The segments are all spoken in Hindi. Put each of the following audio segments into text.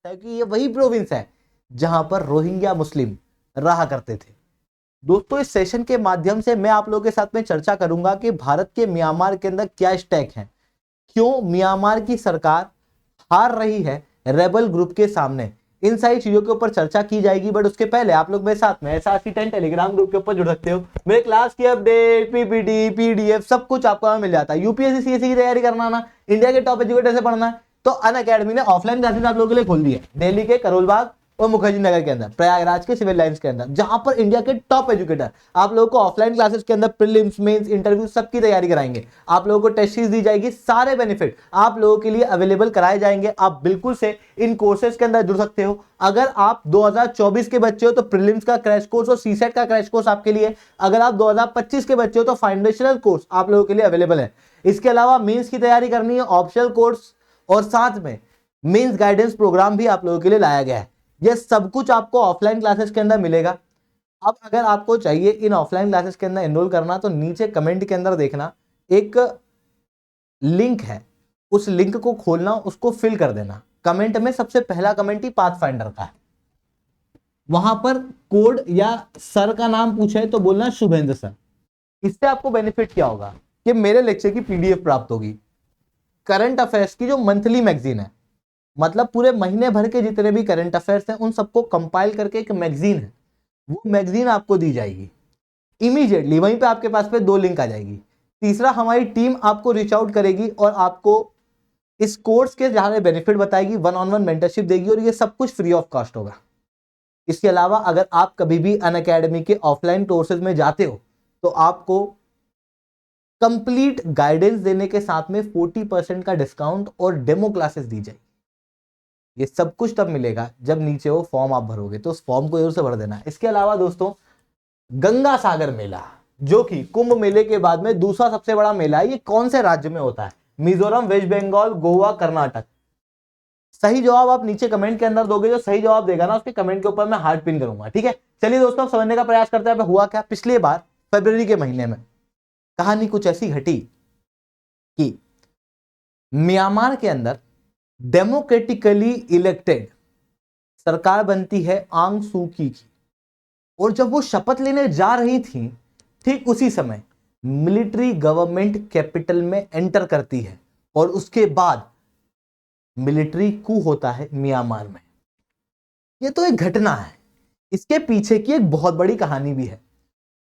है कि ये वही प्रोविंस है जहां पर रोहिंग्या मुस्लिम रहा करते थे। दोस्तों, इस सेशन के माध्यम से मैं आप लोगों के साथ में चर्चा करूंगा कि भारत के म्यांमार के अंदर क्या स्टैक है, क्यों म्यांमार की सरकार हार रही है रेबल ग्रुप के सामने। इन सारी चीजों के ऊपर चर्चा की जाएगी। बट उसके पहले आप लोग मेरे साथ में SRC10 टेलीग्राम ग्रुप के ऊपर जुड़ सकते हो। मेरे क्लास की अपडेट, PPT, PDF सब कुछ आपको वहां मिल जाता है। UPSC CSE की तैयारी करना ना, इंडिया के टॉप एजुकेटर से पढ़ना है, तो अनअकैडमी ने ऑफलाइन क्लासेस आप लोगों के लिए खोल दी है दिल्ली के करोल बाग और मुखर्जी नगर के अंदर, प्रयागराज के सिविल लाइंस के अंदर, जहां पर इंडिया के टॉप एजुकेटर आप लोगों को ऑफलाइन क्लासेस के अंदर प्रीलिम्स, मेंस, इंटरव्यू सबकी तैयारी कराएंगे। आप लोगों को टेस्ट सीरीज दी जाएगी, सारे बेनिफिट आप लोगों के लिए अवेलेबल कराए जाएंगे। आप बिल्कुल से इन कोर्सेज के अंदर जुड़ सकते हो। अगर आप 2024 के बच्चे हो तो प्रीलिम्स का क्रैश कोर्स और सीसेट का क्रैश कोर्स आपके लिए। अगर आप 2025 के बच्चे हो तो फाउंडेशनल कोर्स आप लोगों के लिए अवेलेबल है। इसके अलावा मेंस की तैयारी करनी है, ऑप्शनल कोर्स और साथ में मेंस गाइडेंस प्रोग्राम भी आप लोगों के लिए लाया गया है। यह सब कुछ आपको ऑफलाइन क्लासेस के अंदर मिलेगा। अब अगर आपको चाहिए इन ऑफलाइन क्लासेस के अंदर एनरोल करना तो नीचे कमेंट के अंदर देखना एक लिंक है, उस लिंक को खोलना, उसको फिल कर देना। कमेंट में सबसे पहला कमेंट ही पाथफाइंडर का है। वहां पर कोड या सर का नाम पूछे तो बोलना शुभेंद्र सर। इससे आपको बेनिफिट क्या होगा कि मेरे लेक्चर की PDF प्राप्त होगी। करंट अफेयर्स की जो मंथली मैगजीन है, मतलब पूरे महीने भर के जितने भी करंट अफेयर्स हैं उन सबको कंपाइल करके एक मैगजीन है, वो मैगजीन आपको दी जाएगी इमीडिएटली। वहीं पे आपके पास पे 2 लिंक आ जाएगी। तीसरा, हमारी टीम आपको रीच आउट करेगी और आपको इस कोर्स के सारे बेनिफिट बताएगी, 1-on-1 मेंटरशिप देगी और ये सब कुछ फ्री ऑफ कॉस्ट होगा। इसके अलावा अगर आप कभी भी अनअकैडमी के ऑफलाइन कोर्सेज में जाते हो तो आपको कंप्लीट गाइडेंस देने के साथ में 40% का डिस्काउंट और डेमो क्लासेस दी जाएगी। ये सब कुछ तब मिलेगा जब नीचे वो फॉर्म आप भरोगे, तो उस फॉर्म को जरूर से भर देना। इसके अलावा दोस्तों, गंगा सागर मेला जो कि कुंभ मेले के बाद में दूसरा सबसे बड़ा मेला है, ये कौन से राज्य में होता है? मिजोरम, वेस्ट बंगाल, गोवा, कर्नाटक। सही जवाब आप नीचे कमेंट के अंदर दोगे। जो सही जवाब देगा ना उसके कमेंट के ऊपर मैं हार्ट पिन करूंगा, ठीक है। चलिए दोस्तों, समझने का प्रयास करते हैं हुआ क्या। पिछली बार फरवरी के महीने में कहानी कुछ ऐसी घटी कि म्यांमार के अंदर डेमोक्रेटिकली इलेक्टेड सरकार बनती है आंग सू की, और जब वो शपथ लेने जा रही थी ठीक उसी समय मिलिट्री गवर्नमेंट कैपिटल में एंटर करती है और उसके बाद मिलिट्री कू होता है म्यांमार में। ये तो एक घटना है, इसके पीछे की एक बहुत बड़ी कहानी भी है।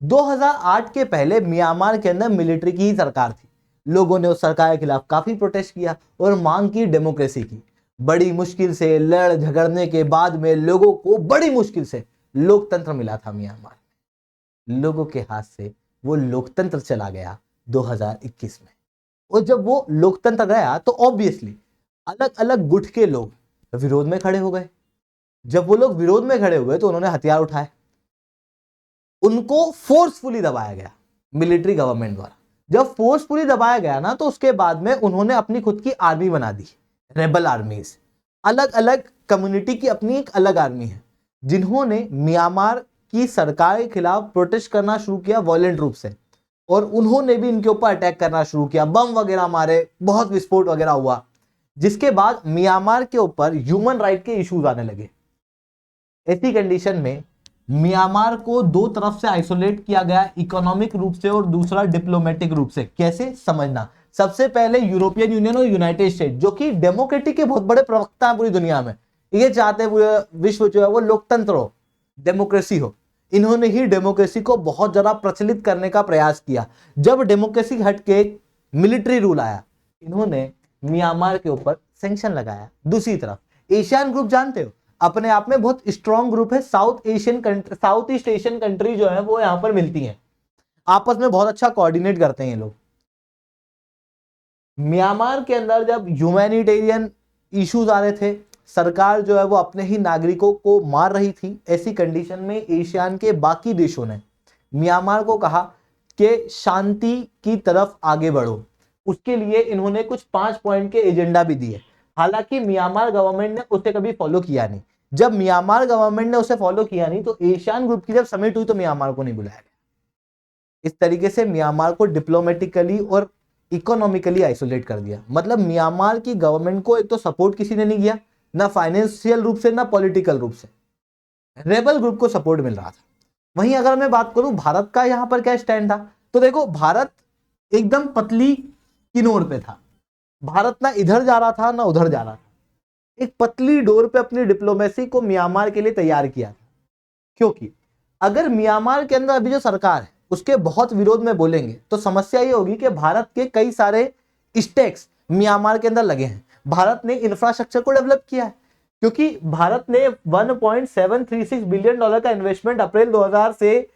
2008 के पहले म्यांमार के अंदर मिलिट्री की ही सरकार थी। लोगों ने उस सरकार के खिलाफ काफी प्रोटेस्ट किया और मांग की डेमोक्रेसी की। बड़ी मुश्किल से लड़ झगड़ने के बाद में लोगों को बड़ी मुश्किल से लोकतंत्र मिला था म्यांमार में। लोगों के हाथ से वो लोकतंत्र चला गया 2021 में। और जब वो लोकतंत्र गया तो ऑब्वियसली अलग अलग गुट के लोग विरोध में खड़े हो गए। जब वो लोग विरोध में खड़े हुए तो उन्होंने हथियार उठाए, उनको फोर्सफुली दबाया गया मिलिट्री गवर्नमेंट द्वारा। जब फोर्सफुली दबाया गया ना तो उसके बाद में उन्होंने अपनी खुद की आर्मी बना दी, रेबल आर्मीज। अलग अलग कम्युनिटी की अपनी एक अलग आर्मी है जिन्होंने म्यांमार की सरकार के खिलाफ प्रोटेस्ट करना शुरू किया वॉयलेंट रूप से, और उन्होंने भी इनके ऊपर अटैक करना शुरू किया, बम वगैरह मारे, बहुत विस्फोट वगैरह हुआ, जिसके बाद म्यांमार के ऊपर ह्यूमन राइट के इश्यूज आने लगे। ऐसी कंडीशन में म्यांमार को 2 तरफ से आइसोलेट किया गया, इकोनॉमिक रूप से और दूसरा डिप्लोमेटिक रूप से। कैसे समझना, सबसे पहले यूरोपियन यूनियन और यूनाइटेड स्टेट जो कि डेमोक्रेटिक के बहुत बड़े प्रवक्ता हैं पूरी दुनिया में, ये चाहते हैं पूरे विश्व जो है वो लोकतंत्र हो, डेमोक्रेसी हो। इन्होंने ही डेमोक्रेसी को बहुत ज्यादा प्रचलित करने का प्रयास किया। जब डेमोक्रेसी हट के मिलिट्री रूल आया, इन्होंने म्यांमार के ऊपर सैंक्शन लगाया। दूसरी तरफ एशियन ग्रुप जानते हो, अपने आप में बहुत स्ट्रॉन्ग ग्रुप है। साउथ ईस्ट एशियन कंट्री जो है वो यहां पर मिलती हैं, आपस में बहुत अच्छा कोऑर्डिनेट करते हैं ये लोग। म्यांमार के अंदर जब ह्यूमैनिटेरियन इश्यूज आ रहे थे, सरकार जो है वो अपने ही नागरिकों को मार रही थी, ऐसी कंडीशन में एशियान के बाकी देशों ने म्यांमार को कहा कि शांति की तरफ आगे बढ़ो। उसके लिए इन्होंने कुछ 5 पॉइंट के एजेंडा भी दिए। हालांकि म्यांमार गवर्नमेंट ने उसे कभी फॉलो किया नहीं। जब म्यांमार गवर्नमेंट ने उसे फॉलो किया नहीं तो एशियन ग्रुप की जब समिट हुई तो म्यांमार को नहीं बुलाया गया। इस तरीके से म्यांमार को डिप्लोमेटिकली और इकोनॉमिकली आइसोलेट कर दिया। मतलब म्यांमार की गवर्नमेंट को एक तो सपोर्ट किसी ने नहीं किया, ना फाइनेंशियल रूप से, ना पॉलिटिकल रूप से, रेबल ग्रुप को सपोर्ट मिल रहा था। वहीं अगर मैं बात करूं भारत का यहां पर क्या स्टैंड था, तो देखो भारत एकदम पतली किनार पे था। भारत ना इधर जा रहा था ना उधर जा रहा था, एक पतली डोर पे अपनी डिप्लोमेसी को म्यांमार के लिए तैयार किया था। क्योंकि अगर म्यांमार के अंदर अभी जो सरकार है उसके बहुत विरोध में बोलेंगे तो समस्या ये होगी कि भारत के कई सारे स्टेक्स म्यांमार के अंदर लगे हैं। भारत ने इंफ्रास्ट्रक्चर को डेवलप किया है, क्योंकि भारत ने 1.736 बिलियन डॉलर का इन्वेस्टमेंट अप्रैल 2000 से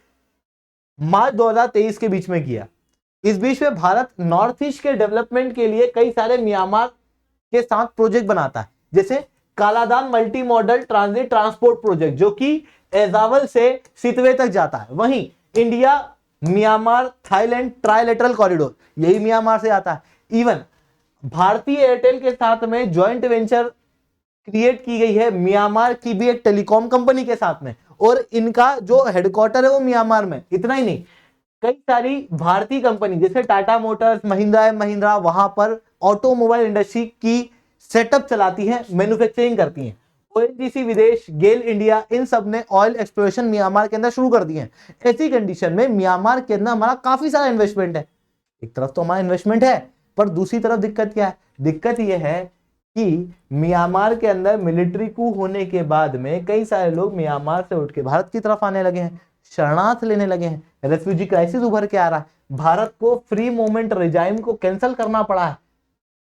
मार्च 2023 के बीच में किया। इस बीच में भारत नॉर्थ ईस्ट के डेवलपमेंट के लिए कई सारे म्यांमार के साथ प्रोजेक्ट बनाता है, जैसे Kaladan multi modal transit transport project जो कि एजावल से सितवे तक जाता है। वहीं India Myanmar Thailand trilateral corridor यही म्यांमार से आता है। इवन भारतीय एयरटेल के साथ में ज्वाइंट वेंचर क्रिएट की गई है म्यांमार की भी एक टेलीकॉम कंपनी के साथ में, और इनका जो हेडक्वार्टर है वो म्यांमार में। इतना ही नहीं, कई सारी भारतीय कंपनी जैसे टाटा मोटर्स, महिंद्रा एंड महिंद्रा वहां पर ऑटोमोबाइल इंडस्ट्री की सेटअप चलाती हैं, मैन्युफैक्चरिंग करती हैं। ओएनजीसी विदेश, गेल इंडिया, इन सब ने ऑयल एक्सप्लोरेशन म्यांमार के अंदर शुरू कर दिए हैं। ऐसी कंडीशन में म्यांमार के अंदर हमारा काफी सारा इन्वेस्टमेंट है। एक तरफ तो हमारा इन्वेस्टमेंट है, पर दूसरी तरफ दिक्कत क्या है? दिक्कत यह है कि म्यांमार के अंदर मिलिट्री कू होने के बाद में कई सारे लोग म्यांमार से उठ के भारत की तरफ आने लगे हैं, शरणार्थ लेने लगे हैं, रेफ्यूजी क्राइसिस उभर के आ रहा है, भारत को फ्री मूवमेंट रिजाइम को कैंसिल करना पड़ा है।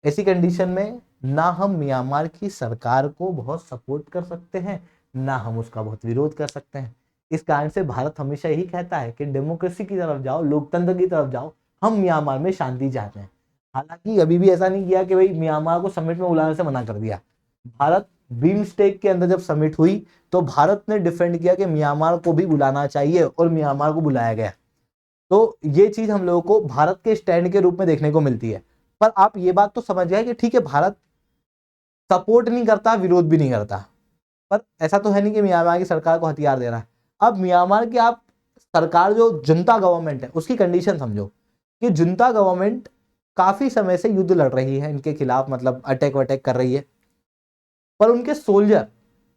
ऐसी कंडीशन में ना हम म्यांमार की सरकार को बहुत सपोर्ट कर सकते हैं, ना हम उसका बहुत विरोध कर सकते हैं। इस कारण से भारत हमेशा यही कहता है कि डेमोक्रेसी की तरफ जाओ, लोकतंत्र की तरफ जाओ, हम म्यांमार में शांति चाहते हैं। हालांकि अभी भी ऐसा नहीं किया कि भाई म्यांमार को समिट में बुलाने से मना कर दिया। भारत बिम्स्टेक के अंदर जब समिट हुई तो भारत ने डिफेंड किया कि म्यांमार को भी बुलाना चाहिए, और म्यांमार को बुलाया गया। तो ये चीज हम लोगों को भारत के स्टैंड के रूप में देखने को मिलती है। पर आप ये बात तो समझ गए कि ठीक है, भारत सपोर्ट नहीं करता, विरोध भी नहीं करता, पर ऐसा तो है नहीं कि म्यांमार की सरकार को हथियार दे रहा है। अब म्यांमार की आप सरकार जो जुंता गवर्नमेंट है उसकी कंडीशन समझो कि जुंता गवर्नमेंट काफी समय से युद्ध लड़ रही है इनके खिलाफ, मतलब अटैक वटैक कर रही है, पर उनके सोल्जर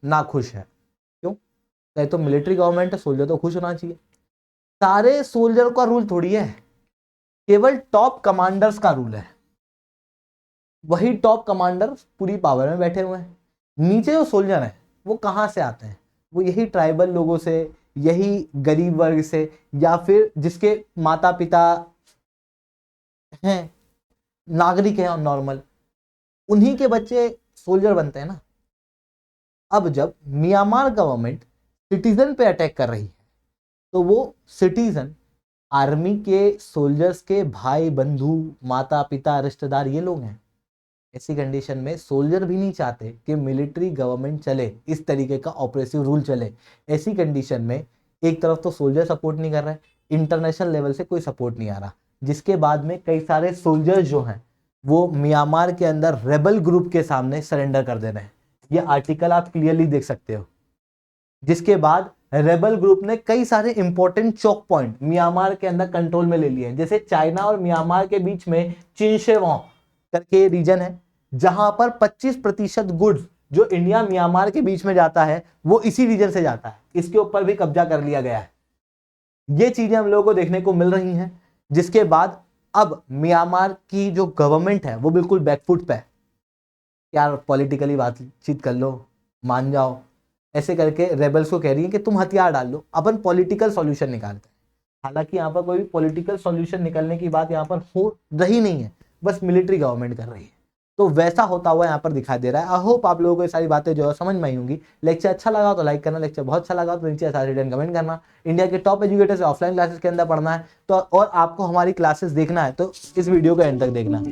ना खुश है। क्यों? चाहे तो मिलिट्री गवर्नमेंट है, सोल्जर तो खुश होना चाहिए। सारे सोल्जर का रूल थोड़ी है, केवल टॉप कमांडर्स का रूल है। वही टॉप कमांडर पूरी पावर में बैठे हुए हैं। नीचे जो सोल्जर हैं वो कहाँ से आते हैं? वो यही ट्राइबल लोगों से, यही गरीब वर्ग से, या फिर जिसके माता पिता हैं, नागरिक हैं नॉर्मल, उन्हीं के बच्चे सोल्जर बनते हैं ना। अब जब म्यांमार गवर्नमेंट सिटीजन पे अटैक कर रही है तो वो सिटीजन आर्मी के सोल्जर्स के भाई बंधु, माता पिता, रिश्तेदार, ये लोग हैं। ऐसी कंडीशन में सोल्जर भी नहीं चाहते कि मिलिट्री गवर्नमेंट चले, इस तरीके का ऑपरेसिव रूल चले। ऐसी कंडीशन में एक तरफ तो सोल्जर सपोर्ट नहीं कर रहे, इंटरनेशनल लेवल से कोई सपोर्ट नहीं आ रहा, जिसके बाद में कई सारे सोल्जर जो हैं वो म्यांमार के अंदर रेबल ग्रुप के सामने सरेंडर कर दे रहे हैं। ये आर्टिकल आप क्लियरली देख सकते हो, जिसके बाद रेबल ग्रुप ने कई सारे इंपॉर्टेंट चौक पॉइंट म्यांमार के अंदर कंट्रोल में ले लिए हैं। जैसे चाइना और म्यांमार के बीच में चिनशेवांग करके रीजन है, जहां पर 25% गुड्स जो इंडिया म्यांमार के बीच में जाता है वो इसी रीजन से जाता है। इसके ऊपर भी कब्जा कर लिया गया है। ये चीजें हम लोगों को देखने को मिल रही हैं, जिसके बाद अब म्यांमार की जो गवर्नमेंट है वो बिल्कुल बैकफुट पे है। यार पॉलिटिकली बातचीत कर लो, मान जाओ, ऐसे करके रेबल्स को कह रही है कि तुम हथियार डाल लो, अपन पॉलिटिकल सॉल्यूशन निकालते हैं। हालांकि यहाँ पर कोई भी पॉलिटिकल सॉल्यूशन निकलने की बात यहाँ पर हो रही नहीं है, बस मिलिट्री गवर्नमेंट कर रही है। तो वैसा होता हुआ यहाँ पर दिखाई दे रहा है। आई होप आप लोगों को ये सारी बातें जो है समझ में आई होंगी। लेक्चर अच्छा लगा तो लाइक करना, लेक्चर बहुत अच्छा लगा तो नीचे सारे रिटर्न कमेंट करना। इंडिया के टॉप एजुकेटर से ऑफलाइन क्लासेस के अंदर पढ़ना है तो, और आपको हमारी क्लासेस देखना है तो इस वीडियो को एंड तक देखना।